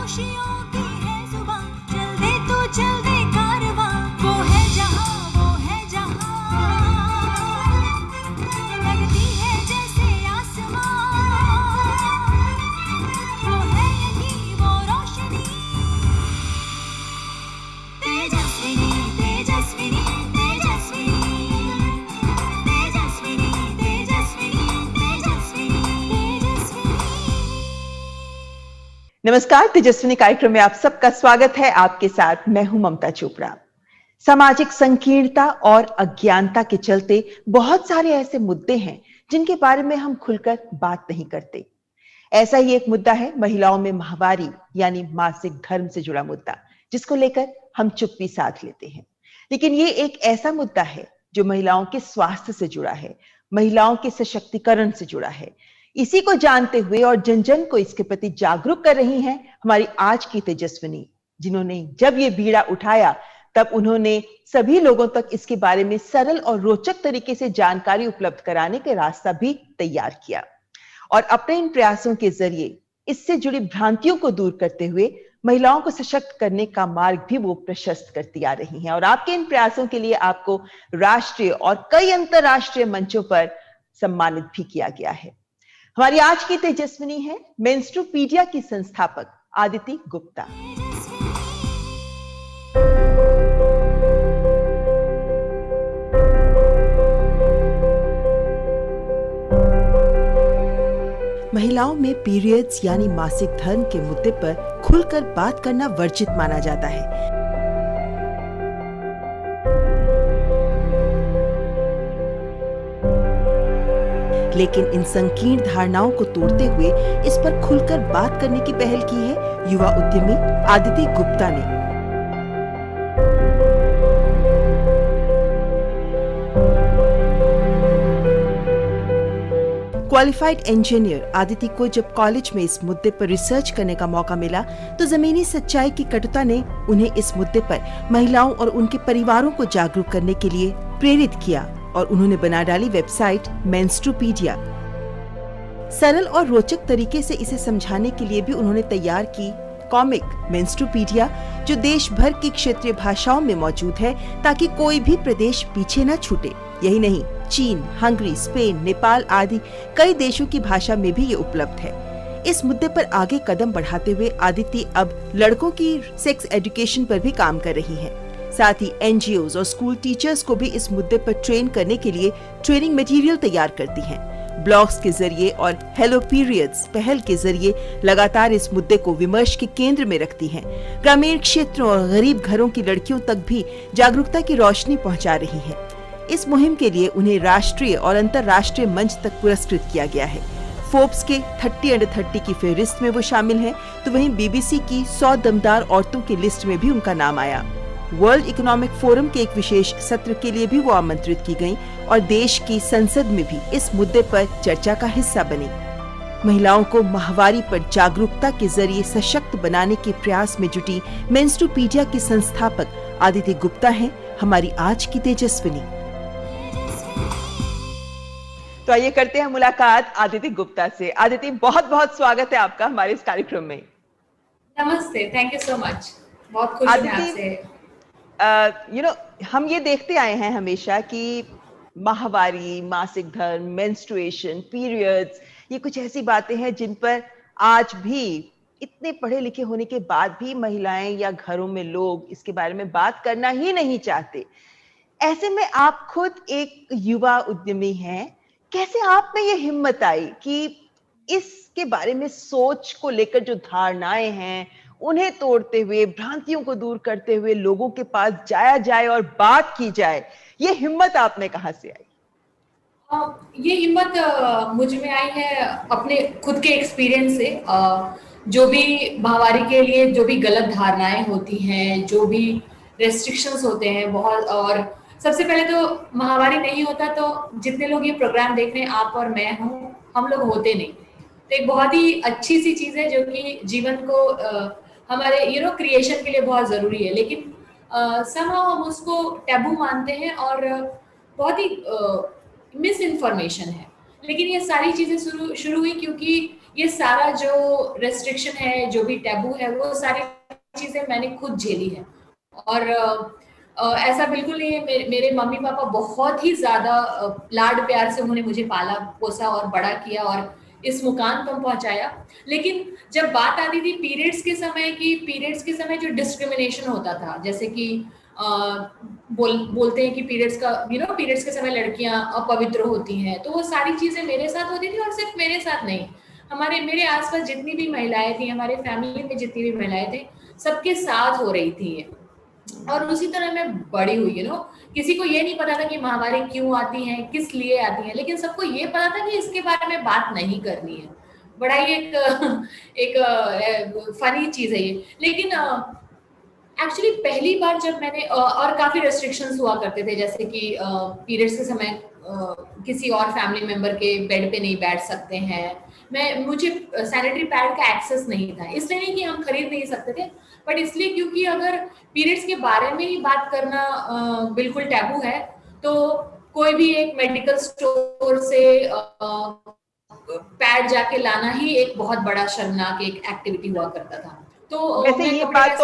खुशियों की है जुबां, चल दे तू चल दे कारवां, वो है जहां, लगती है जैसे आसमां, वो है यही वो रोशनी, तेजस्विनी तेजस्विनी तेजस्विनी तेजस्विनी तेजस्विनी तेजस्विनी तेजस्विनी। नमस्कार, तेजस्विनी कार्यक्रम में आप सबका स्वागत है। आपके साथ मैं हूं ममता चोपड़ा। सामाजिक संकीर्णता और अज्ञानता के चलते बहुत सारे ऐसे मुद्दे हैं जिनके बारे में हम खुलकर बात नहीं करते। ऐसा ही एक मुद्दा है महिलाओं में माहवारी यानी मासिक धर्म से जुड़ा मुद्दा, जिसको लेकर हम चुप्पी साध लेते हैं। लेकिन ये एक ऐसा मुद्दा है जो महिलाओं के स्वास्थ्य से जुड़ा है, महिलाओं के सशक्तिकरण से जुड़ा है। इसी को जानते हुए और जन जन को इसके प्रति जागरूक कर रही हैं हमारी आज की तेजस्विनी, जिन्होंने जब ये बीड़ा उठाया तब उन्होंने सभी लोगों तक इसके बारे में सरल और रोचक तरीके से जानकारी उपलब्ध कराने के रास्ता भी तैयार किया और अपने इन प्रयासों के जरिए इससे जुड़ी भ्रांतियों को दूर करते हुए महिलाओं को सशक्त करने का मार्ग भी वो प्रशस्त करती आ रही हैं। और आपके इन प्रयासों के लिए आपको राष्ट्रीय और कई अंतरराष्ट्रीय मंचों पर सम्मानित भी किया गया है। हमारी आज की तेजस्विनी है मेंस्ट्रुपीडिया की संस्थापक आदिति गुप्ता। महिलाओं में पीरियड्स यानी मासिक धर्म के मुद्दे पर खुलकर बात करना वर्जित माना जाता है। लेकिन इन संकीर्ण धारणाओं को तोड़ते हुए इस पर खुलकर बात करने की पहल की है युवा उद्यमी आदिति गुप्ता ने। क्वालिफाइड इंजीनियर आदिति को जब कॉलेज में इस मुद्दे पर रिसर्च करने का मौका मिला तो जमीनी सच्चाई की कटुता ने उन्हें इस मुद्दे पर महिलाओं और उनके परिवारों को जागरूक करने के लिए प्रेरित किया और उन्होंने बना डाली वेबसाइट मेंस्ट्रुपीडिया। सरल और रोचक तरीके से इसे समझाने के लिए भी उन्होंने तैयार की कॉमिक मेंस्ट्रुपीडिया, जो देश भर की क्षेत्रीय भाषाओं में मौजूद है ताकि कोई भी प्रदेश पीछे न छूटे। यही नहीं, चीन, हंगरी, स्पेन, नेपाल आदि कई देशों की भाषा में भी ये उपलब्ध है। इस मुद्दे पर आगे कदम बढ़ाते हुए आदिति अब लड़कों की सेक्स एजुकेशन पर भी काम कर रही है। साथ ही एनजीओज और स्कूल टीचर्स को भी इस मुद्दे पर ट्रेन करने के लिए ट्रेनिंग मटेरियल तैयार करती हैं। ब्लॉग्स के जरिए और हेलो पीरियड्स पहल के जरिए लगातार इस मुद्दे को विमर्श के केंद्र में रखती हैं। ग्रामीण क्षेत्रों और गरीब घरों की लड़कियों तक भी जागरूकता की रोशनी पहुंचा रही है। इस मुहिम के लिए उन्हें राष्ट्रीय और अंतर्राष्ट्रीय मंच तक पुरस्कृत किया गया है। फोर्ब्स के 30 अंडर 30 की फहरिस्त में वो शामिल हैं, तो वहीं बीबीसी की 100 दमदार औरतों की लिस्ट में भी उनका नाम आया। वर्ल्ड इकोनॉमिक फोरम के एक विशेष सत्र के लिए भी वो आमंत्रित की गईं और देश की संसद में भी इस मुद्दे पर चर्चा का हिस्सा बनी। महिलाओं को माहवारी पर जागरूकता के जरिए सशक्त बनाने के प्रयास में जुटी मेंस्ट्रुपीडिया की संस्थापक आदिति गुप्ता हैं हमारी आज की तेजस्विनी। तो आइए करते हैं मुलाकात आदिति गुप्ता से। आदिति, बहुत बहुत स्वागत है आपका हमारे इस कार्यक्रम में। नमस्ते, थैंक यू सो मच। बहुत खुश हूं आपसे। हम ये देखते आए हैं हमेशा कि माहवारी, मासिक धर्म, मेंस्ट्रुएशन, पीरियड्स, ये कुछ ऐसी बातें हैं जिन पर आज भी इतने पढ़े लिखे होने के बाद भी महिलाएं या घरों में लोग इसके बारे में बात करना ही नहीं चाहते। ऐसे में आप खुद एक युवा उद्यमी हैं, कैसे आप में ये हिम्मत आई कि इसके बारे में सोच को लेकर जो धारणाएं हैं उन्हें तोड़ते हुए, भ्रांतियों को दूर करते हुए लोगों के पास जाया जाए और बात की जाए? ये हिम्मत आप में कहां से आई? ये हिम्मत मुझ में आई है अपने खुद के एक्सपीरियंस से। जो भी माहवारी के लिए जो भी गलत धारणाएं होती हैं, जो भी रेस्ट्रिक्शंस होते हैं बहुत, और सबसे पहले तो माहवारी नहीं होता तो जितने लोग ये प्रोग्राम देख रहे हैं, आप और मैं हूँ, हम लोग होते नहीं। तो एक बहुत ही अच्छी सी चीज़ है जो कि जीवन को हमारे क्रिएशन के लिए बहुत ज़रूरी है, लेकिन somehow हम उसको टैबू मानते हैं और बहुत ही मिस इन्फॉर्मेशन है। लेकिन ये सारी चीज़ें शुरू हुई क्योंकि ये सारा जो रेस्ट्रिक्शन है, जो भी टैबू है, वो सारी चीजें मैंने खुद झेली है। और ऐसा बिल्कुल नहीं है, मेरे मम्मी पापा बहुत ही ज्यादा लाड प्यार से उन्होंने मुझे पाला पोसा और बड़ा किया और इस मुकाम पर पहुंचाया। लेकिन जब बात आती थी पीरियड्स के समय जो डिस्क्रिमिनेशन होता था, जैसे कि बोलते हैं कि पीरियड्स के समय लड़कियां अपवित्र होती हैं, तो वो सारी चीजें मेरे साथ होती थी। और सिर्फ मेरे साथ नहीं, मेरे आसपास जितनी भी महिलाएं थी, हमारे फैमिली में जितनी भी महिलाएं थे, सबके साथ हो रही थी ये। और उसी तरह मैं बड़ी हुई, किसी को ये नहीं पता था कि महामारी क्यों आती है, किस लिए आती है, लेकिन सबको ये पता था कि इसके बारे में बात नहीं करनी है। बड़ा ही एक फनी चीज है ये। लेकिन एक्चुअली पहली बार जब मैंने और काफी रेस्ट्रिक्शंस हुआ करते थे, जैसे कि पीरियड्स के समय किसी और फैमिली मेंबर के बेड पे नहीं बैठ सकते हैं। मुझे सैनिटरी पैड का एक्सेस नहीं था, इसलिए नहीं कि हम खरीद नहीं सकते थे, बट इसलिए क्योंकि अगर पीरियड्स के बारे में ही बात करना बिल्कुल टैबू है, तो कोई भी एक मेडिकल स्टोर से पैड जाके लाना ही एक बहुत बड़ा शर्मनाक एक एक्टिविटी हुआ करता था। तो वैसे ये बात तो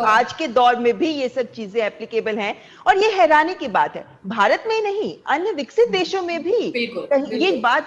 आज के दौर में भी ये सब चीजें एप्लीकेबल हैं, और ये हैरानी की बात है, भारत में नहीं अन्य विकसित देशों में भी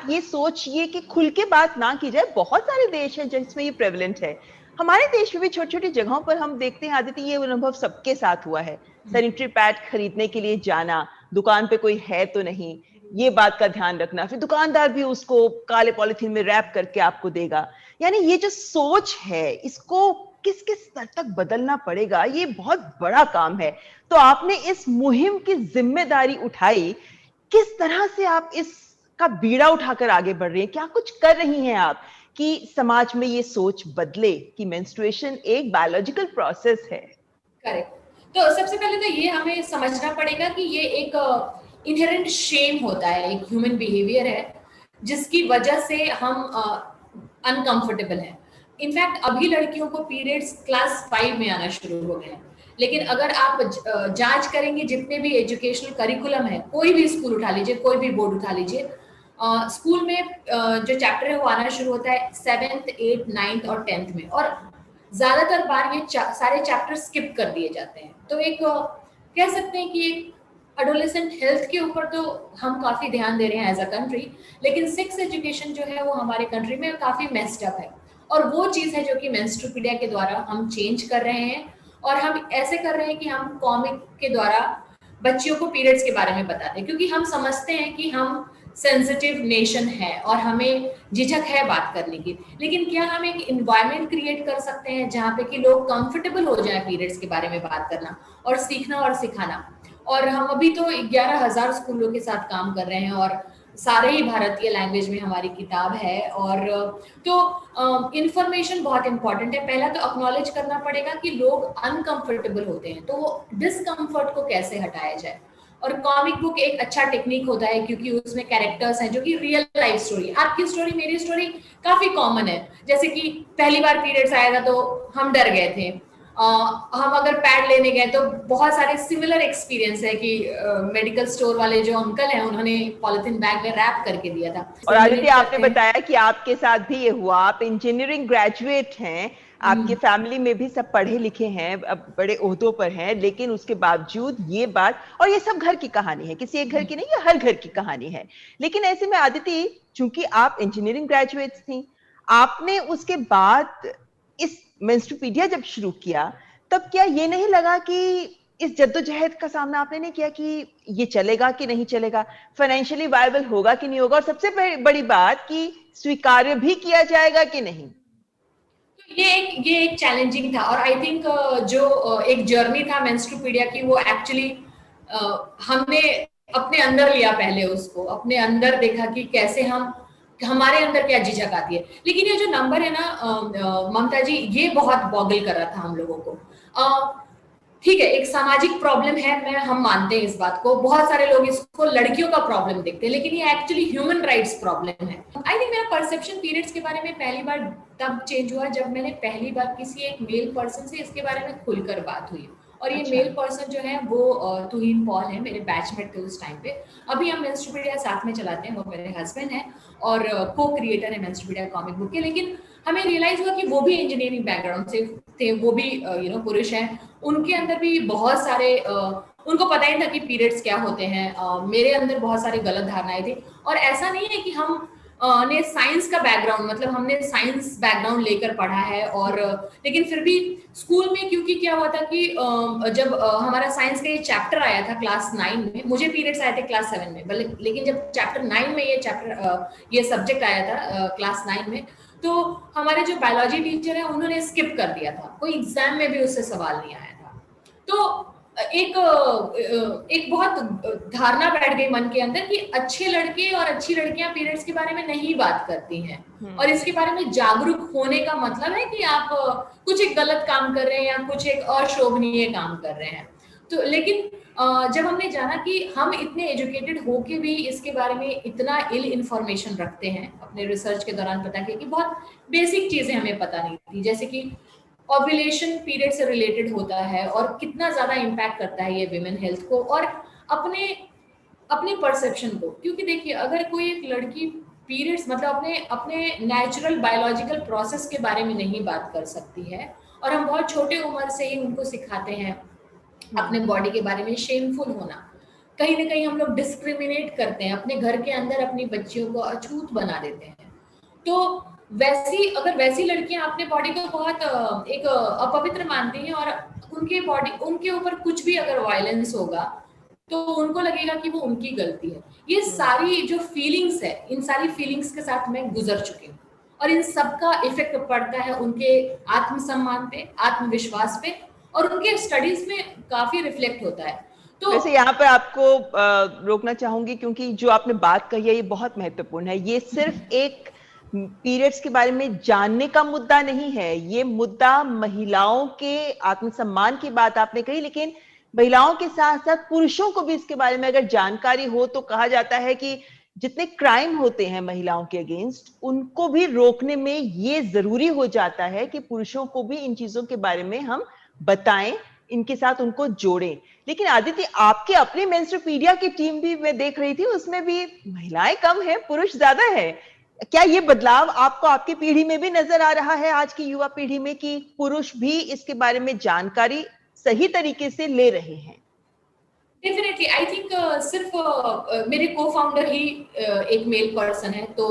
ये सोच ये कि खुल के बात ना की जाए। बहुत सारे देश हैं जिसमें ये प्रेवलेंट है। हमारे देश में भी छोटी छोटी जगहों पर हम देखते हैं आदित्य, ये अनुभव सबके साथ हुआ है। सैनिटरी पैड खरीदने के लिए जाना, दुकान पे कोई है तो नहीं, ये बात का ध्यान रखना, फिर दुकानदार भी उसको काले पॉलिथीन में रैप करके आपको देगा। यानी ये जो सोच है, इसको किस किस स्तर तक बदलना पड़ेगा, ये बहुत बड़ा काम है। तो आपने इस मुहिम की जिम्मेदारी उठाई, किस तरह से आप इसका बीड़ा उठाकर आगे बढ़ रही हैं? क्या कुछ कर रही हैं आप कि समाज में ये सोच बदले कि मेंस्ट्रुएशन एक बायोलॉजिकल प्रोसेस है? करेक्ट। तो सबसे पहले तो ये हमें समझना पड़ेगा कि ये एक इनहेरेंट शेम होता है, एक ह्यूमन बिहेवियर है जिसकी वजह से हम अनकंफर्टेबल हैं। इनफैक्ट अभी लड़कियों को पीरियड्स क्लास 5 में आना शुरू हो गए हैं, लेकिन अगर आप जांच करेंगे जितने भी एजुकेशनल करिकुलम है, कोई भी स्कूल उठा लीजिए, कोई भी बोर्ड उठा लीजिए, स्कूल में जो चैप्टर है वो आना शुरू होता है 7th, 8th, 9th और 10th में, और ज्यादातर बार ये सारे चैप्टर स्किप कर दिए जाते हैं। तो एक कह सकते हैं कि एक एडोलेसेंट हेल्थ के ऊपर तो हम काफी ध्यान दे रहे हैं एज अ कंट्री, लेकिन सेक्स एजुकेशन जो है वो हमारे कंट्री में काफी मेस्ड अप है। और वो चीज है जो कि मेंस्ट्रुपीडिया के द्वारा हम चेंज कर रहे हैं, और हम ऐसे कर रहे हैं कि हम कॉमिक के द्वारा बच्चियों को पीरियड्स के बारे में बताते हैं, क्योंकि हम समझते हैं कि हम सेंसिटिव नेशन है और हमें झिझक है बात करने की। लेकिन क्या हम एक इन्वायरमेंट क्रिएट कर सकते हैं जहाँ पे कि लोग कंफर्टेबल हो जाए पीरियड्स के बारे में बात करना और सीखना और सिखाना? और हम अभी तो 11,000 स्कूलों के साथ काम कर रहे हैं, और सारे ही भारतीय लैंग्वेज में हमारी किताब है। और तो इंफॉर्मेशन बहुत इंपॉर्टेंट है। पहला तो अक्नॉलेज करना पड़ेगा कि लोग अनकंफर्टेबल होते हैं, तो वो डिसकंफर्ट को कैसे हटाया जाए। और कॉमिक बुक एक अच्छा टेक्निक होता है, क्योंकि उसमें कैरेक्टर्स हैं जो कि रियल लाइफ स्टोरी, आपकी स्टोरी मेरी स्टोरी काफी कॉमन है। जैसे कि पहली बार पीरियड्स आया था तो हम डर गए थे, हम अगर पैड लेने गए तो बहुत सारे सिमिलर एक्सपीरियंस है कि मेडिकल स्टोर वाले जो अंकल हैं उन्होंने पॉलिथीन बैग में रैप करके दिया था। और आदित्य, आपने बताया कि आपके साथ भी ये हुआ, आप इंजीनियरिंग ग्रेजुएट हैं, आपके फैमिली में भी सब पढ़े लिखे हैं, अब बड़े ओहदों पर हैं, लेकिन उसके बावजूद ये बात, और ये सब घर की कहानी है, किसी एक घर की नहीं, ये हर घर की कहानी है। लेकिन ऐसे में आदित्य, चूंकि आप इंजीनियरिंग ग्रेजुएट्स थी, आपने उसके बाद इस मेंस्ट्रुपीडिया जब शुरू किया, तब क्या ये नहीं लगा कि इस जद्दोजहद का सामना आपने नहीं किया कि ये चलेगा कि नहीं चलेगा, फाइनेंशियली वायबल होगा कि नहीं होगा, और सबसे बड़ी बात कि स्वीकार्य भी किया जाएगा कि नहीं? ये एक चैलेंजिंग था। और आई थिंक जो एक जर्नी था मेंस्ट्रुपीडिया की, वो एक्चुअली हमने अपने अंदर लिया, पहले उसको अपने अंदर देखा कि कैसे हमारे अंदर क्या झिझक आती है। लेकिन ये जो नंबर है ना ममता जी, ये बहुत बॉगल कर रहा था हम लोगों को। ठीक है, एक सामाजिक प्रॉब्लम है, हम मानते हैं इस बात को, बहुत सारे लोग इसको लड़कियों का प्रॉब्लम देखते हैं, लेकिन ये एक्चुअली ह्यूमन राइट्स प्रॉब्लम है। आई थिंक मेरा परसेप्शन पीरियड्स के बारे में पहली बार तब चेंज हुआ जब मैंने पहली बार किसी एक मेल पर्सन से इसके बारे में खुलकर बात हुई, और ये मेल पर्सन जो है वो तुहीन पॉल है, मेरे बैचमेट थे उस टाइम पे। अभी हम मेंस्ट्रुपीडिया साथ में चलाते हैं, वो मेरे हस्बैंड हैं और को क्रिएटर है मेंस्ट्रुपीडिया कॉमिक बुक के। लेकिन हमें रियलाइज हुआ कि वो भी इंजीनियरिंग बैकग्राउंड से थे, वो भी पुरुष हैं, उनके अंदर भी बहुत सारे उनको पता ही था कि पीरियड्स क्या होते हैं। मेरे अंदर बहुत सारे गलत धारणाएं थी, और ऐसा नहीं है कि हम ने साइंस का बैकग्राउंड, मतलब हमने साइंस बैकग्राउंड लेकर पढ़ा है, और लेकिन फिर भी स्कूल में क्योंकि क्या हुआ था कि जब हमारा साइंस का ये चैप्टर आया था क्लास 9 में, मुझे पीरियड्स आए थे क्लास 7 में, लेकिन जब चैप्टर 9 में ये सब्जेक्ट आया था क्लास 9 में, तो हमारे जो बायोलॉजी टीचर है उन्होंने स्किप कर दिया था, कोई एग्जाम में भी उससे सवाल नहीं आया था। तो एक बहुत धारणा बैठ गई मन के अंदर कि अच्छे लड़के और अच्छी लड़कियां पीरियड्स के बारे में नहीं बात करती हैं, और इसके बारे में जागरूक होने का मतलब है कि आप कुछ एक गलत काम कर रहे हैं या कुछ एक अशोभनीय काम कर रहे हैं। तो लेकिन जब हमने जाना कि हम इतने एजुकेटेड होके भी इसके बारे में इतना इल इंफॉर्मेशन रखते हैं, अपने रिसर्च के दौरान पता किया कि बहुत बेसिक चीजें हमें पता नहीं थी, जैसे कि ओव्यूलेशन पीरियड से रिलेटेड होता है और कितना ज्यादा इम्पैक्ट करता है ये विमेन हेल्थ को और अपने परसेप्शन को। क्योंकि देखिए, अगर कोई एक लड़की पीरियड्स मतलब अपने नेचुरल बायोलॉजिकल प्रोसेस के बारे में नहीं बात कर सकती है, और हम बहुत छोटे उम्र से ही उनको सिखाते हैं अपने बॉडी के बारे में शेमफुल होना, कहीं ना कहीं हम लोग डिस्क्रिमिनेट करते हैं, अपने घर के अंदर अपनी बच्चियों को अछूत बना देते हैं। तो अगर वैसी लड़कियां अपने बॉडी को बहुत एक अपवित्र मानती हैं और उनके ऊपर कुछ भी अगर वायलेंस होगा तो उनको लगेगा कि वो उनकी गलती है। ये सारी जो फीलिंग्स है, इन सारी फीलिंग्स के साथ मैं गुजर चुकी हूँ, और इन सब का इफेक्ट पड़ता है उनके आत्मसम्मान पे, आत्मविश्वास पे, और उनके स्टडीज में काफी रिफ्लेक्ट होता है। तो वैसे यहाँ पे आपको रोकना चाहूंगी, क्योंकि जो आपने बात कही है ये बहुत महत्वपूर्ण है। ये सिर्फ एक पीरियड्स के बारे में जानने का मुद्दा नहीं है, ये मुद्दा महिलाओं के आत्मसम्मान की बात आपने कही, लेकिन महिलाओं के साथ साथ पुरुषों को भी इसके बारे में अगर जानकारी हो तो कहा जाता है कि जितने क्राइम होते हैं महिलाओं के अगेंस्ट, उनको भी रोकने में ये जरूरी हो जाता है कि पुरुषों को भी इन चीजों के बारे में हम बताएं, इनके साथ उनको जोड़ें। लेकिन आदित्य, आपके अपने मेंस्ट्रुपीडिया की टीम भी मैं देख रही थी, उसमें भी महिलाएं कम है, पुरुष ज्यादा है। क्या ये बदलाव आपको आपकी पीढ़ी में भी नजर आ रहा है, आज की युवा पीढ़ी में, कि पुरुष भी इसके बारे में जानकारी सही तरीके से ले रहे हैं? डेफिनेटली आई थिंक सिर्फ मेरे को फाउंडर ही एक मेल पर्सन है, तो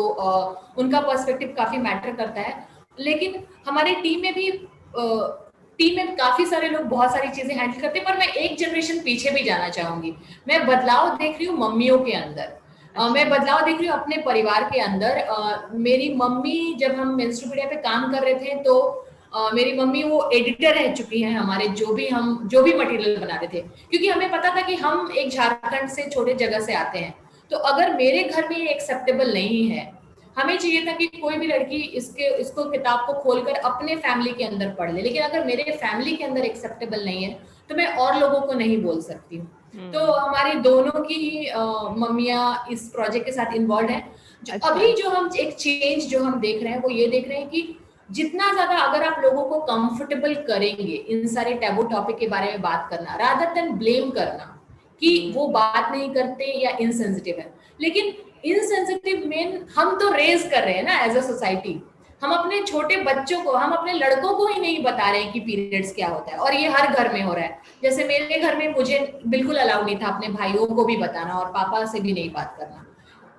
उनका पर्सपेक्टिव काफी मैटर करता है। लेकिन हमारे टीम में काफी सारे लोग बहुत सारी चीजें हैंडल करते हैं, पर मैं एक जनरेशन पीछे भी जाना चाहूंगी। मैं बदलाव देख रही हूँ मम्मियों के अंदर, मैं बदलाव देख रही हूँ अपने परिवार के अंदर। मेरी मम्मी, जब हम मेंस्ट्रुपीडिया पे काम कर रहे थे, तो मेरी मम्मी वो एडिटर रह चुकी हैं हमारे, जो भी मटेरियल बना रहे थे, क्योंकि हमें पता था कि हम एक झारखंड से छोटे जगह से आते हैं, तो अगर मेरे घर में ये एक्सेप्टेबल नहीं है, हमें चाहिए था कि कोई भी लड़की इसको किताब को खोलकर अपने फैमिली के अंदर पढ़ ले। लेकिन अगर मेरे फैमिली के अंदर एक्सेप्टेबल नहीं है तो मैं और लोगों को नहीं बोल सकती हूँ। तो हमारी दोनों की मम्मियाँ इस प्रोजेक्ट के साथ इन्वॉल्व हैं। अभी जो हम एक चेंज जो हम देख रहे हैं, वो ये देख रहे हैं कि जितना ज्यादा अगर आप लोगों को कंफर्टेबल करेंगे इन सारे टैबू टॉपिक के बारे में बात करना, रादर देन ब्लेम करना कि वो बात नहीं करते या इनसेंसिटिव है। लेकिन इनसेंसिटिव मेन हम तो रेज कर रहे हैं ना एज अ सोसाइटी। हम अपने छोटे बच्चों को, हम अपने लड़कों को ही नहीं बता रहे हैं कि पीरियड्स क्या होता है, और ये हर घर में हो रहा है। जैसे मेरे घर में मुझे बिल्कुल अलाउ नहीं था अपने भाइयों को भी बताना और पापा से भी नहीं बात करना।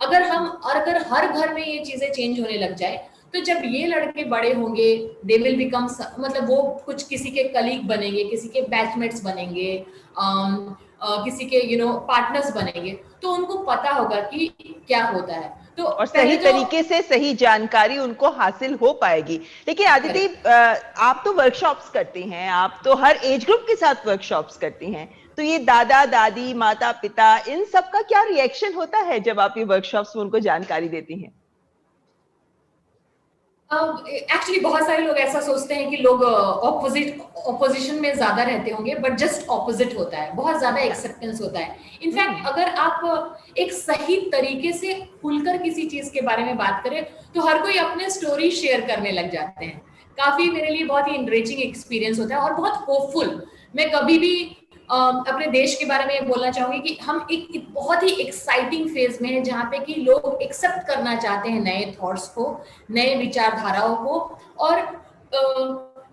अगर हर घर में ये चीजें चेंज होने लग जाए, तो जब ये लड़के बड़े होंगे, दे विल बिकम, मतलब वो कुछ किसी के कलीग बनेंगे, किसी के बैचमेट्स बनेंगे, किसी के पार्टनर्स बनेंगे, तो उनको पता होगा कि क्या होता है। तो और सही तरीके से सही जानकारी उनको हासिल हो पाएगी। लेकिन आदिति, आप तो वर्कशॉप्स करती हैं, आप तो हर एज ग्रुप के साथ वर्कशॉप्स करती हैं, तो ये दादा दादी, माता पिता, इन सब का क्या रिएक्शन होता है जब आप ये वर्कशॉप्स में उनको जानकारी देती हैं? एक्चुअली बहुत सारे लोग ऐसा सोचते हैं कि लोग ऑपोजिशन में ज्यादा रहते होंगे, बट जस्ट ऑपोजिट होता है, बहुत ज्यादा एक्सेप्टेंस होता है। इनफैक्ट अगर आप एक सही तरीके से खुलकर किसी चीज के बारे में बात करें तो हर कोई अपने स्टोरी शेयर करने लग जाते हैं। काफी मेरे लिए बहुत ही इनरिचिंग एक्सपीरियंस होता है और बहुत होपफुल। मैं कभी भी अपने देश के बारे में ये बोलना चाहूंगी कि हम एक बहुत ही एक्साइटिंग फेज में है, जहाँ पे कि लोग एक्सेप्ट करना चाहते हैं नए थॉट्स को, नए विचारधाराओं को, और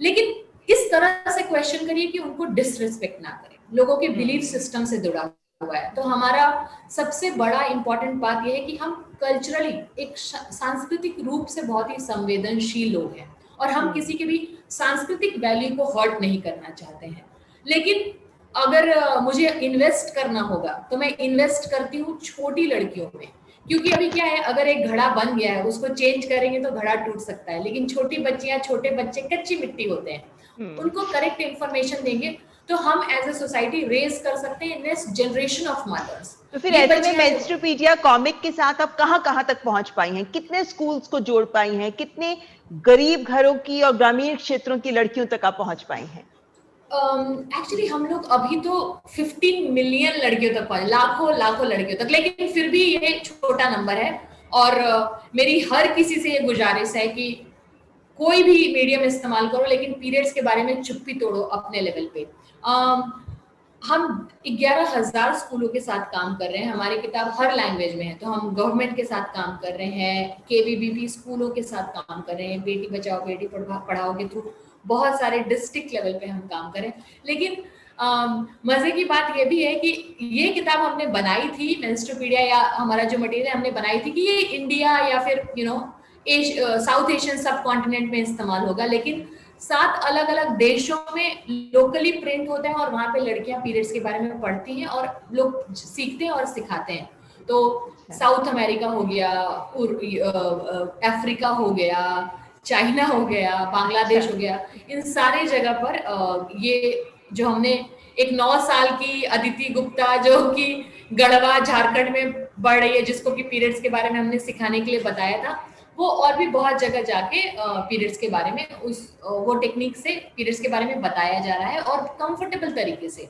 लेकिन इस तरह से क्वेश्चन करिए कि उनको डिसरिस्पेक्ट ना करें, लोगों के बिलीफ सिस्टम से जुड़ा हुआ है। तो हमारा सबसे बड़ा इंपॉर्टेंट बात यह है कि हम कल्चरली एक सांस्कृतिक रूप से बहुत ही संवेदनशील लोग हैं, और हम किसी के भी सांस्कृतिक वैल्यू को हर्ट नहीं करना चाहते हैं। लेकिन अगर मुझे इन्वेस्ट करना होगा तो मैं इन्वेस्ट करती हूँ छोटी लड़कियों में, क्योंकि अभी क्या है, अगर एक घड़ा बन गया है उसको चेंज करेंगे तो घड़ा टूट सकता है, लेकिन छोटी बच्चियां, छोटे बच्चे कच्ची मिट्टी होते हैं, उनको करेक्ट इंफॉर्मेशन देंगे तो हम एज ए सोसाइटी रेज कर सकते हैं नेक्स्ट जनरेशन ऑफ मदर्स। तो फिर ऐसे में मेंस्ट्रुपीडिया कॉमिक के साथ आप कहां तक पहुंच पाई हैं? कितने स्कूल्स को जोड़ पाई हैं? कितने गरीब घरों की और ग्रामीण क्षेत्रों की लड़कियों तक आप पहुंच पाई हैं? एक्चुअली हम लोग अभी तो 15 मिलियन लड़कियों तक पहुंचे, लाखों लड़कियों तक, लेकिन फिर भी ये छोटा नंबर है। और मेरी हर किसी से ये गुजारिश है कि कोई भी मीडियम इस्तेमाल करो, लेकिन पीरियड्स के बारे में चुप्पी तोड़ो अपने लेवल पे। हम 11,000 स्कूलों के साथ काम कर रहे हैं, हमारी किताब हर लैंग्वेज में है, तो हम गवर्नमेंट के साथ काम कर रहे हैं, केवीबीपी स्कूलों के साथ काम कर रहे हैं, बेटी बचाओ बेटी पढ़ाओ के थ्रू बहुत सारे डिस्ट्रिक्ट लेवल पे हम काम करें। लेकिन मजे की बात ये भी है कि ये किताब हमने बनाई थी, मेंस्ट्रुपीडिया या हमारा जो मटेरियल हमने बनाई थी कि ये इंडिया या फिर साउथ एशियन सब कॉन्टिनेंट में इस्तेमाल होगा, लेकिन 7 अलग अलग देशों में लोकली प्रिंट होते हैं, और वहां पे लड़कियां पीरियड्स के बारे में पढ़ती हैं और लोग सीखते हैं और सिखाते हैं। तो साउथ अमेरिका हो गया, अफ्रीका हो गया, चाइना हो गया, बांग्लादेश हो गया, इन सारे जगह पर ये जो हमने एक 9 साल की अदिति गुप्ता जो कि गढ़वा झारखंड में बढ़ रही है, जिसको कि पीरियड्स के बारे में हमने सिखाने के लिए बताया था, वो और भी बहुत जगह जाके पीरियड्स के बारे में वो टेक्निक से पीरियड्स के बारे में बताया जा रहा है, और कंफर्टेबल तरीके से,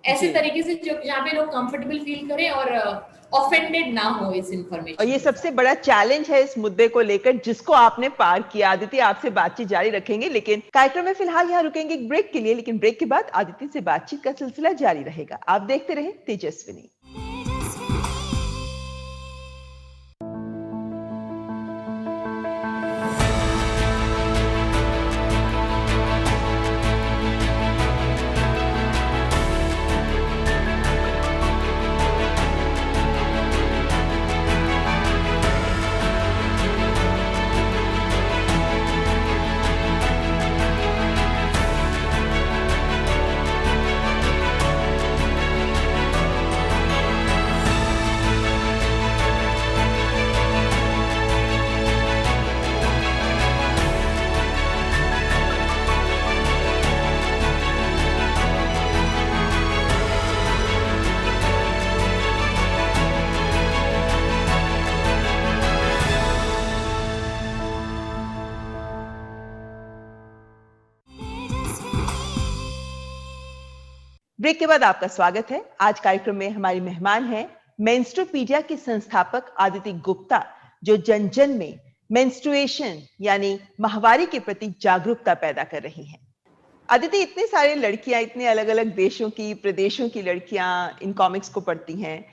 ऐसे तरीके से जो जहाँ पे लोग कंफर्टेबल फील करें और ऑफेंडेड ना हो इस इंफॉर्मेशन। और ये सबसे बड़ा चैलेंज है इस मुद्दे को लेकर, जिसको आपने पार किया। आदिति, आपसे बातचीत जारी रखेंगे, लेकिन कार्यक्रम में फिलहाल यहाँ रुकेंगे एक ब्रेक के लिए, लेकिन ब्रेक के बाद आदिति से बातचीत का सिलसिला जारी रहेगा। आप देखते रहे तेजस्विनी। ब्रेक के बाद आपका स्वागत है। आज कार्यक्रम में हमारी मेहमान हैं मेंस्ट्रुपीडिया की संस्थापक आदिति गुप्ता, जो जन जन में मेंस्ट्रुएशन यानी माहवारी के प्रति जागरूकता पैदा कर रही हैं। आदिति, इतने सारे लड़कियां, इतने अलग अलग देशों की, प्रदेशों की लड़कियां इन कॉमिक्स को पढ़ती हैं,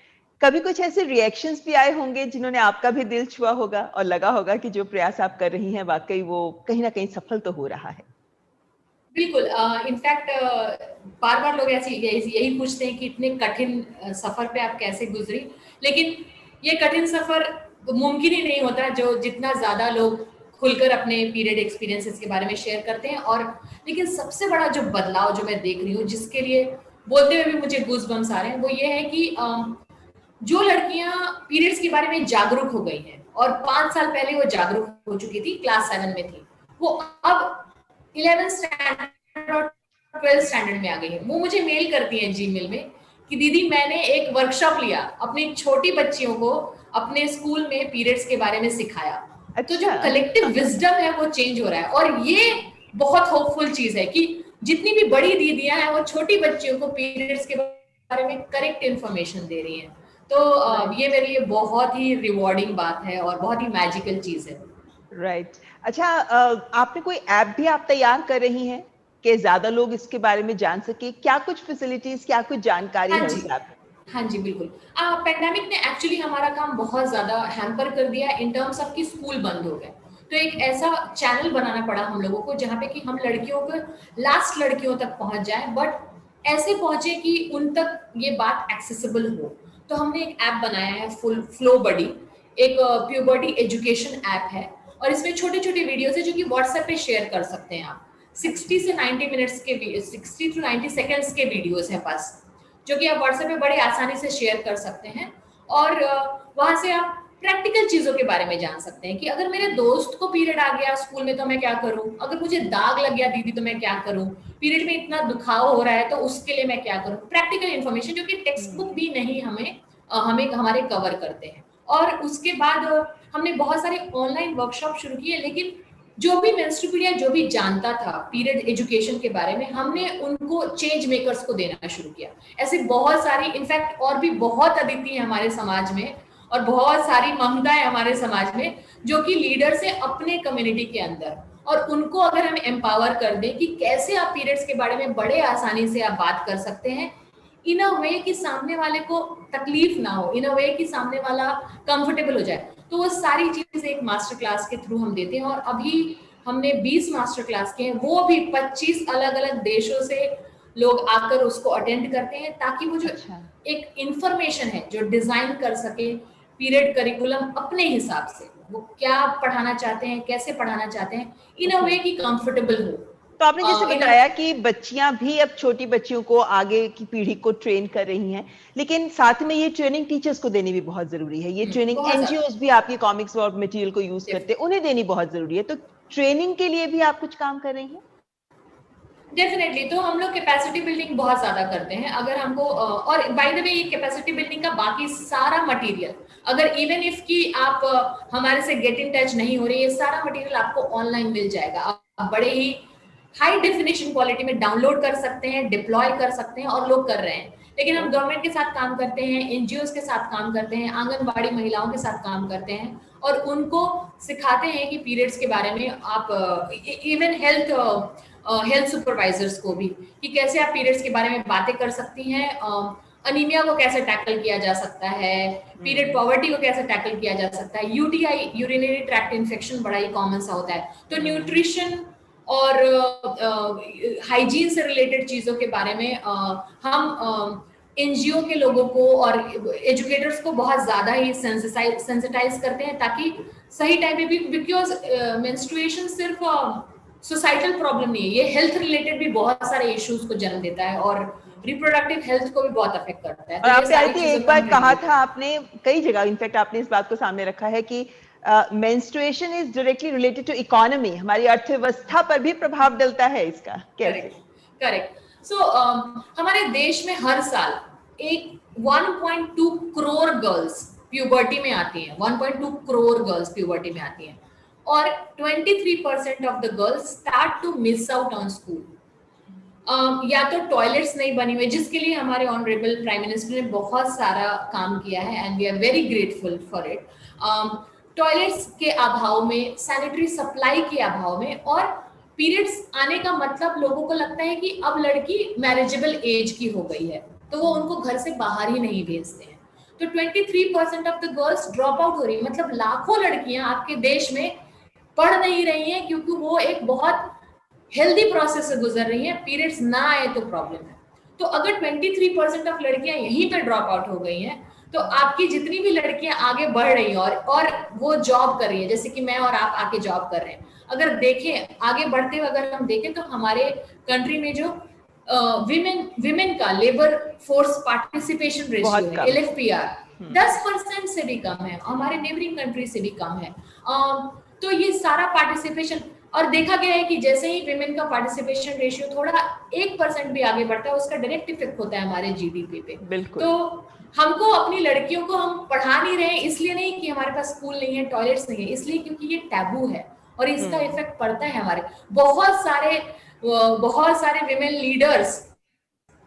कभी कुछ ऐसे रिएक्शंस भी आए होंगे जिन्होंने आपका भी दिल छुआ होगा और लगा होगा कि जो प्रयास आप कर रही हैं वाकई वो कहीं ना कहीं सफल तो हो रहा है? बिल्कुल, इनफैक्ट बार बार लोग यही पूछते हैं कि इतने कठिन सफर पे आप कैसे गुजरी, लेकिन ये कठिन सफर मुमकिन ही नहीं होता जो जितना ज्यादा लोग खुलकर अपने पीरियड एक्सपीरियंसेस के बारे में शेयर करते हैं। और लेकिन सबसे बड़ा जो बदलाव जो मैं देख रही हूँ, जिसके लिए बोलते हुए भी मुझे गूज बम्स आ रहे हैं, वो ये है कि जो लड़कियां पीरियड्स के बारे में जागरूक हो गई हैं, और 5 साल पहले वो जागरूक हो चुकी थी, क्लास 7 में थी, वो अब 11th स्टैंडर्ड और 12th स्टैंडर्ड में आ गई है। वो मुझे मेल करती हैं जीमेल में कि दीदी मैंने एक वर्कशॉप लिया, अपनी छोटी बच्चियों को अपने स्कूल में पीरियड्स के बारे में सिखाया। तो जो कलेक्टिव विजडम है वो चेंज हो रहा है, और ये बहुत होपफुल चीज है कि जितनी भी बड़ी दीदियां हैं वो छोटी बच्चियों को पीरियड्स के बारे में करेक्ट इंफॉर्मेशन दे रही हैं। तो ये मेरे लिए बहुत ही रिवॉर्डिंग बात है और बहुत ही मैजिकल चीज है। राइट। अच्छा, आपने कोई ऐप भी आप तैयार कर रही हैं? कि ज्यादा लोग इसके बारे में जान सके? क्या कुछ फैसिलिटीज, क्या कुछ जानकारी है उस ऐप में? हाँ जी, बिल्कुल। पेंडेमिक ने एक्चुअली हमारा काम बहुत ज्यादा हैम्पर कर दिया इन टर्म्स ऑफ कि स्कूल बंद हो गए, तो एक ऐसा चैनल बनाना पड़ा हम लोगों को जहाँ पे कि हम लड़कियों को लास्ट लड़कियों तक पहुंच जाए, बट ऐसे पहुंचे कि उन तक ये बात एक्सेसिबल हो। तो हमने एक ऐप बनाया है फ्लो बडी, एक प्यूबर्टी एजुकेशन ऐप है, और इसमें छोटे छोटे वीडियोस है जो कि व्हाट्सएप पे शेयर कर सकते हैं आप। 60 से 90 मिनट्स के 60 टू 90 सेकेंड्स के वीडियोस हैं बस, जो कि आप व्हाट्सएप पे बड़े आसानी से शेयर कर सकते हैं, और वहां से आप प्रैक्टिकल चीजों के बारे में जान सकते हैं कि अगर मेरे दोस्त को पीरियड आ गया स्कूल में तो मैं क्या करूं, अगर मुझे दाग लग गया दीदी तो मैं क्या करूं, पीरियड में इतना दुखाव हो रहा है तो उसके लिए मैं क्या करूं। प्रैक्टिकल इन्फॉर्मेशन जो कि टेक्स्ट बुक भी नहीं हमें हमारे कवर करते हैं। और उसके बाद हमने बहुत सारे ऑनलाइन वर्कशॉप शुरू किए, लेकिन जो भी मेंस्ट्रुअल या जो भी जानता था पीरियड एजुकेशन के बारे में, हमने उनको चेंज मेकर्स को देना शुरू किया। ऐसे बहुत सारी, इनफैक्ट और भी बहुत अदिति है हमारे समाज में, और बहुत सारी ममता है हमारे समाज में, जो कि लीडर्स है अपने कम्युनिटी के अंदर, और उनको अगर हम एम्पावर कर दें कि कैसे आप पीरियड्स के बारे में बड़े आसानी से आप बात कर सकते हैं, इन अ वे कि सामने वाले को तकलीफ ना हो, इन अ वे कि सामने वाला कंफर्टेबल हो जाए, तो वो सारी चीजें एक मास्टर क्लास के थ्रू हम देते हैं। और अभी हमने 20 मास्टर क्लास के हैं, वो भी 25 अलग अलग देशों से लोग आकर उसको अटेंड करते हैं, ताकि वो जो एक इंफॉर्मेशन है जो डिजाइन कर सके पीरियड करिकुलम अपने हिसाब से, वो क्या पढ़ाना चाहते हैं, कैसे पढ़ाना चाहते हैं, इन अ वे कि कंफर्टेबल हो। तो आपने जैसे बताया कि बच्चियां भी अब छोटी बच्चियों को आगे की पीढ़ी को ट्रेन कर रही हैं, लेकिन साथ में ये ट्रेनिंग टीचर्स को देनी भी बहुत जरूरी है। ये ट्रेनिंग एनजीओज भी आपके कॉमिक्स और मटेरियल को यूज करते हैं, उन्हें देनी बहुत जरूरी है। तो ट्रेनिंग के लिए भी आप कुछ काम कर रही हैं? डेफिनेटली। तो हम लोग कैपेसिटी बिल्डिंग बहुत ज्यादा करते हैं। अगर हमको और बाय द वे ये कैपेसिटी बिल्डिंग का बाकी सारा मटेरियल, अगर इवन इफ कि आप हमारे से गेट इन टच नहीं हो रही, ये सारा मटेरियल आपको ऑनलाइन मिल जाएगा। आप बड़े ही हाई डेफिनेशन क्वालिटी में डाउनलोड कर सकते हैं, डिप्लॉय कर सकते हैं, और लोग कर रहे हैं। लेकिन हम गवर्नमेंट के साथ काम करते हैं, एनजीओ के साथ काम करते हैं, आंगनबाड़ी महिलाओं के साथ काम करते हैं, और उनको सिखाते हैं कि पीरियड्स के बारे में आप इवन हेल्थ सुपरवाइजर्स को भी, कि कैसे आप पीरियड्स के बारे में बातें कर सकती हैं, अनीमिया को कैसे टैकल किया जा सकता है, पीरियड पॉवर्टी को कैसे टैकल किया जा सकता है, यूटीआई यूरिनरी ट्रैक्ट इन्फेक्शन बड़ा ही कॉमन सा होता है। तो न्यूट्रिशन और हाइजीन से रिलेटेड चीजों के बारे में हम एनजीओ के लोगों को और एजुकेटर्स को बहुत ज्यादा ही सेंसिटाइज करते हैं, ताकि सही टाइम पे भी, बिकॉज मेंस्ट्रुएशन सिर्फ सोसाइटल प्रॉब्लम नहीं है, ये हेल्थ रिलेटेड भी बहुत सारे इश्यूज को जन्म देता है, और रिप्रोडक्टिव हेल्थ को भी बहुत अफेक्ट करता है। और आपने आई थिंक एक बार कहा था, आपने कई जगह इनफैक्ट आपने इस बात को सामने रखा है कि menstruation is directly related to economy, हमारी अर्थव्यवस्था पर भी प्रभाव डलता है इसका। कैसे? करेक्ट। सो हमारे देश में हर साल एक 1.2 करोड़ गर्ल्स प्यूबर्टी में आती हैं, 1.2 करोड़ गर्ल्स प्यूबर्टी में आती हैं, और 23% of the girls start to miss out on school. या तो टॉयलेट्स नहीं बनी हुई, जिसके लिए हमारे ऑनरेबल प्राइम मिनिस्टर ने बहुत सारा काम किया है, and we are very grateful for it. Toilets के अभाव में, सैनिटरी सप्लाई के अभाव में, और पीरियड्स आने का मतलब लोगों को लगता है कि अब लड़की मैरिजेबल एज की हो गई है, तो वो उनको घर से बाहर ही नहीं भेजते हैं। तो 23% of the girls drop out हो रही है, मतलब लाखों लड़कियां आपके देश में पढ़ नहीं रही हैं, क्योंकि वो एक बहुत हेल्दी प्रोसेस से गुजर रही हैं, पीरियड्स ना आए तो प्रॉब्लम है। तो अगर 23% ऑफ लड़कियां यहीं पे ड्रॉप आउट हो गई हैं, तो आपकी जितनी भी लड़कियां आगे बढ़ रही हैं और वो जॉब कर रही हैं, जैसे कि मैं और आप आके जॉब कर रहे हैं, अगर देखें आगे बढ़ते हुए, अगर हम देखें तो हमारे कंट्री में जो विमेन का लेबर फोर्स पार्टिसिपेशन रेशियो है, LFPR 10% से भी कम है, हमारे नेबरिंग कंट्री से भी कम है। तो ये सारा पार्टिसिपेशन, और देखा गया है कि जैसे ही विमेन का पार्टिसिपेशन रेशियो थोड़ा 1% भी आगे बढ़ता है, उसका डायरेक्ट इफेक्ट होता है हमारे जीडीपी पे। बिल्कुल। तो हमको अपनी लड़कियों को हम पढ़ा नहीं रहे, इसलिए नहीं कि हमारे पास स्कूल नहीं है, टॉयलेट्स नहीं है, इसलिए क्योंकि ये टैबू है, और इसका इफेक्ट पड़ता है हमारे बहुत सारे विमेन लीडर्स,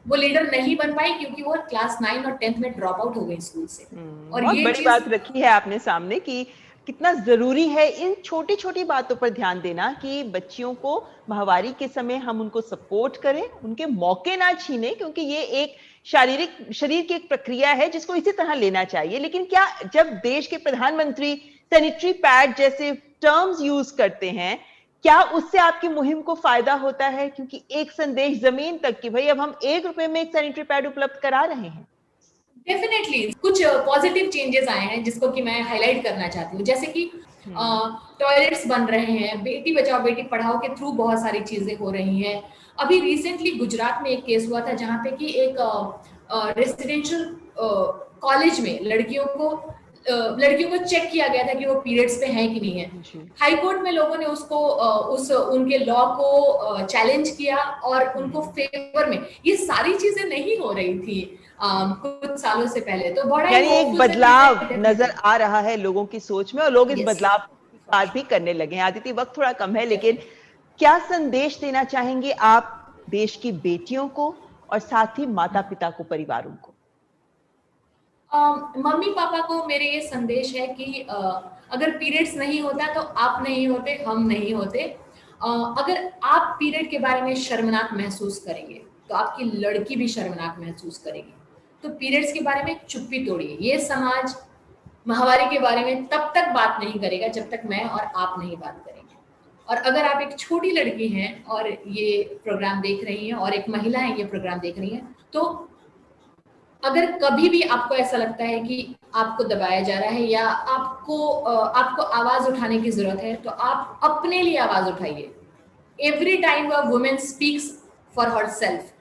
वो लीडर नहीं बन पाई क्योंकि वो क्लास 9 और 10th में ड्रॉप आउट हो गई स्कूल से। और ये बड़ी बात रखी है आपने सामने कि कितना जरूरी है इन छोटी छोटी बातों पर ध्यान देना कि बच्चियों को माहवारी के समय हम उनको सपोर्ट करें, उनके मौके ना छीने, क्योंकि ये एक शरीर की एक प्रक्रिया है जिसको इसी तरह लेना चाहिए। लेकिन क्या जब देश के प्रधानमंत्री सैनिटरी पैड जैसे टर्म्स यूज करते हैं, क्या उससे आपकी मुहिम को फायदा होता है? क्योंकि एक संदेश जमीन तक कि भाई अब हम ₹1 में एक सैनिटरी पैड उपलब्ध करा रहे हैं। डेफिनेटली कुछ पॉजिटिव चेंजेस आए हैं जिसको कि मैं हाईलाइट करना चाहती हूँ, जैसे कि टॉयलेट्स बन रहे हैं, बेटी बचाओ बेटी पढ़ाओ के थ्रू बहुत सारी चीजें हो रही हैं। अभी रिसेंटली गुजरात में एक केस हुआ था जहाँ पे कि एक रेसिडेंशियल कॉलेज में लड़कियों को चेक किया गया था कि वो पीरियड्स पे हैं कि नहीं है। हाई कोर्ट में लोगों ने उसको उनके लॉ को चैलेंज किया और उनको फेवर में, ये सारी चीजें नहीं हो रही थी कुछ सालों से पहले। तो बड़ा यानी एक बदलाव नजर आ रहा है लोगों की सोच में और लोग इस बदलाव को स्वीकार भी करने लगे हैं। आदिति, वक्त थोड़ा कम है, लेकिन क्या संदेश देना चाहेंगे आप देश की बेटियों को और साथ ही माता पिता को, परिवारों को? मम्मी पापा को मेरे ये संदेश है कि अगर पीरियड्स नहीं होता तो आप नहीं होते, हम नहीं होते। अगर आप पीरियड के बारे में शर्मनाक महसूस करेंगे तो आपकी लड़की भी शर्मनाक महसूस करेगी। तो पीरियड्स के बारे में चुप्पी तोड़िए। ये समाज माहवारी के बारे में तब तक बात नहीं करेगा जब तक मैं और आप नहीं बात करेंगे। और अगर आप एक छोटी लड़की हैं और ये प्रोग्राम देख रही हैं और एक महिला है ये प्रोग्राम देख रही हैं, तो अगर कभी भी आपको ऐसा लगता है कि आपको दबाया जा रहा है या आपको आवाज उठाने की जरूरत है, तो आप अपने लिए आवाज उठाइए। Every time a women speaks for herself,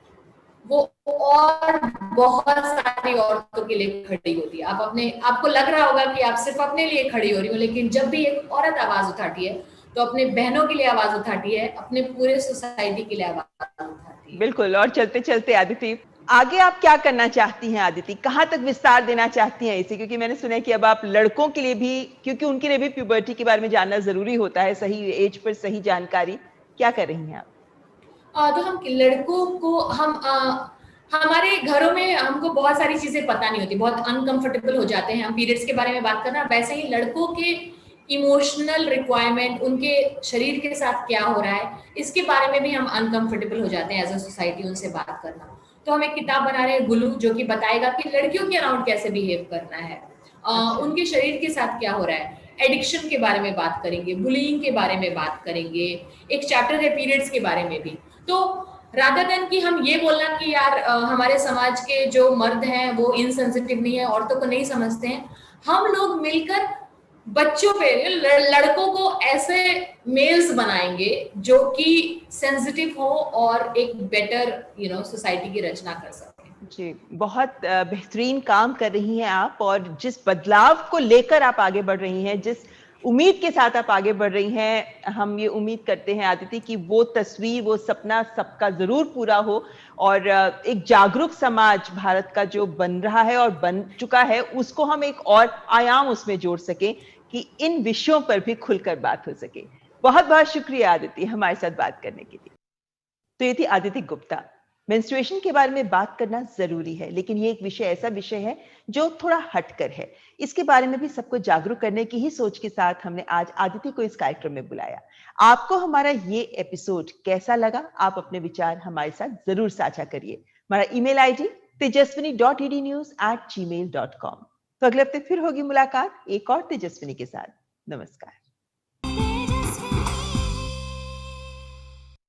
वो और बहुत सारी औरतों के लिए खड़ी होती है। आपको लग रहा होगा कि आप सिर्फ अपने लिए खड़ी हो रही हो, लेकिन जब भी एक औरत आवाज उठाती है तो अपने बहनों के लिए आवाज उठाती है, अपने पूरे सोसाइटी के लिए आवाज उठाती है। बिल्कुल। और चलते चलते आदिति, आगे आप क्या करना चाहती हैं? आदिति, कहां तक विस्तार देना चाहती हैं इसे? क्योंकि मैंने सुना है कि अब आप लड़कों के लिए भी, क्योंकि उनके लिए भी प्यूबर्टी के बारे में जानना जरूरी होता है, सही एज पर सही जानकारी, क्या कर रही हैं आप? तो हम लड़कों को हमारे घरों में हमको बहुत सारी चीजें पता नहीं होती, बहुत अनकंफर्टेबल हो जाते हैं हम पीरियड्स के बारे में बात करना। वैसे ही लड़कों के इमोशनल रिक्वायरमेंट, उनके शरीर के साथ क्या हो रहा है, इसके बारे में भी हम अनकंफर्टेबल हो जाते हैं एज अ सोसाइटी उनसे बात करना। तो हम एक किताब बना रहे हैं गुलू, जो कि बताएगा कि लड़कियों के अराउंड कैसे बिहेव करना है, उनके शरीर के साथ क्या हो रहा है। एडिक्शन के बारे में बात करेंगे, बुलिंग के बारे में बात करेंगे, एक चैप्टर है पीरियड्स के बारे में भी। तो रादर देन कि हम ये बोलना कि यार हमारे समाज के जो मर्द हैं वो इनसेंसिटिव नहीं है, औरतों को नहीं समझते हैं, हम लोग मिलकर बच्चों पे, लड़कों को ऐसे मेल्स बनाएंगे जो कि सेंसिटिव हो और एक बेटर सोसाइटी की रचना कर सकें। जी, बहुत बेहतरीन काम कर रही हैं आप, और जिस बदलाव को लेकर आप आगे बढ़ रही हैं, जिस उम्मीद के साथ आप आगे बढ़ रही हैं, हम ये उम्मीद करते हैं आदिति कि वो तस्वीर, वो सपना सबका जरूर पूरा हो और एक जागरूक समाज भारत का जो बन रहा है और बन चुका है, उसको हम एक और आयाम उसमें जोड़ सकें कि इन विषयों पर भी खुलकर बात हो सके। बहुत बहुत शुक्रिया आदिति हमारे साथ बात करने के लिए। तो ये थी आदिति गुप्ता। मेंस्ट्रुएशन के बारे में बात करना जरूरी है, लेकिन ये एक विषय, ऐसा विषय है जो थोड़ा हटकर है। इसके बारे में भी सबको जागरूक करने की ही सोच के साथ हमने आज आदिति को इस कार्यक्रम में बुलाया। आपको हमारा ये एपिसोड कैसा लगा? आप अपने विचार हमारे साथ जरूर साझा करिए। हमारा ईमेल आईडी tejaswini.ednews@gmail.com। तो अगले हफ्ते फिर होगी मुलाकात एक और तेजस्विनी के साथ। नमस्कार।